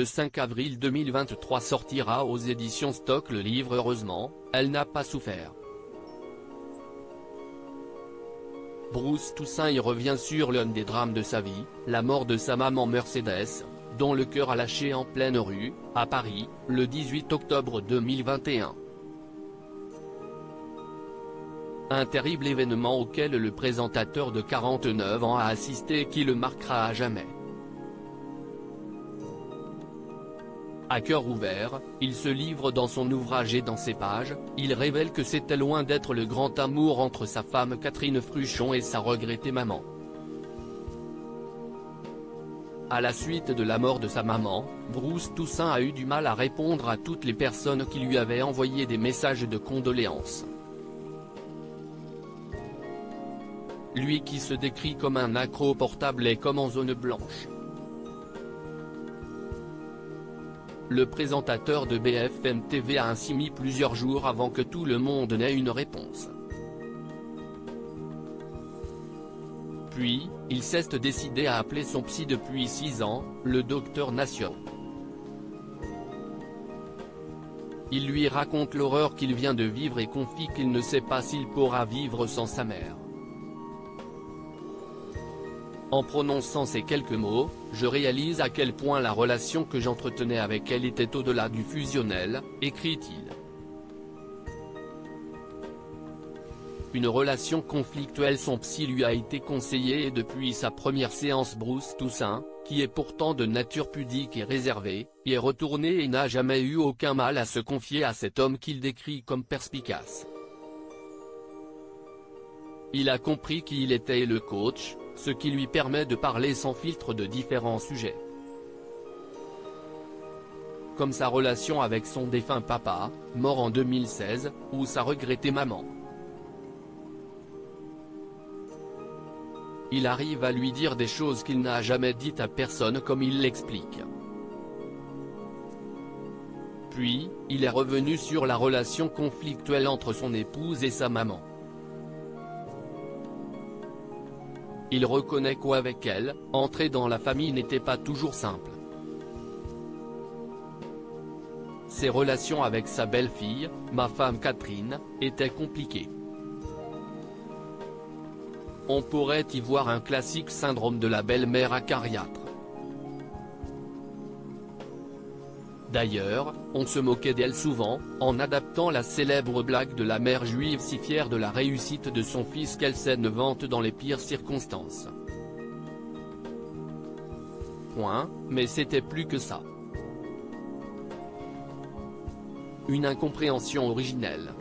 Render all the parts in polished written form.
Le 5 avril 2023 sortira aux éditions Stock le livre Heureusement, elle n'a pas souffert. Bruce Toussaint y revient sur l'un des drames de sa vie, la mort de sa maman Mercedes, dont le cœur a lâché en pleine rue, à Paris, le 18 octobre 2021. Un terrible événement auquel le présentateur de 49 ans a assisté et qui le marquera à jamais. À cœur ouvert, il se livre dans son ouvrage et dans ses pages, il révèle que c'était loin d'être le grand amour entre sa femme Catherine Fruchon et sa regrettée maman. À la suite de la mort de sa maman, Bruce Toussaint a eu du mal à répondre à toutes les personnes qui lui avaient envoyé des messages de condoléances. Lui qui se décrit comme un accro au portable et comme en zone blanche. Le présentateur de BFM TV a ainsi mis plusieurs jours avant que tout le monde n'ait une réponse. Puis, il s'est décidé à appeler son psy depuis 6 ans, le docteur Nation. Il lui raconte l'horreur qu'il vient de vivre et confie qu'il ne sait pas s'il pourra vivre sans sa mère. En prononçant ces quelques mots, je réalise à quel point la relation que j'entretenais avec elle était au-delà du fusionnel, écrit-il. Une relation conflictuelle, son psy lui a été conseillé et depuis sa première séance Bruce Toussaint, qui est pourtant de nature pudique et réservée, y est retourné et n'a jamais eu aucun mal à se confier à cet homme qu'il décrit comme perspicace. Il a compris qui il était et le coach, ce qui lui permet de parler sans filtre de différents sujets. Comme sa relation avec son défunt papa, mort en 2016, ou sa regrettée maman. Il arrive à lui dire des choses qu'il n'a jamais dites à personne comme il l'explique. Puis, il est revenu sur la relation conflictuelle entre son épouse et sa maman. Il reconnaît qu'avec elle, entrer dans la famille n'était pas toujours simple. Ses relations avec sa belle-fille, ma femme Catherine, étaient compliquées. On pourrait y voir un classique syndrome de la belle-mère acariâtre. D'ailleurs, on se moquait d'elle souvent, en adaptant la célèbre blague de la mère juive si fière de la réussite de son fils qu'elle s'en vante dans les pires circonstances. Mais c'était plus que ça. Une incompréhension originelle.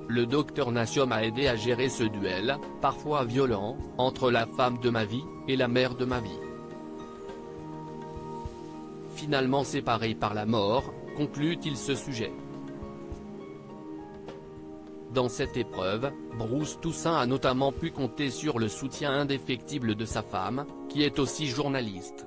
Le docteur Nation m'a aidé à gérer ce duel, parfois violent, entre la femme de ma vie, et la mère de ma vie. Finalement séparés par la mort, conclut-il ce sujet. Dans cette épreuve, Bruce Toussaint a notamment pu compter sur le soutien indéfectible de sa femme, qui est aussi journaliste.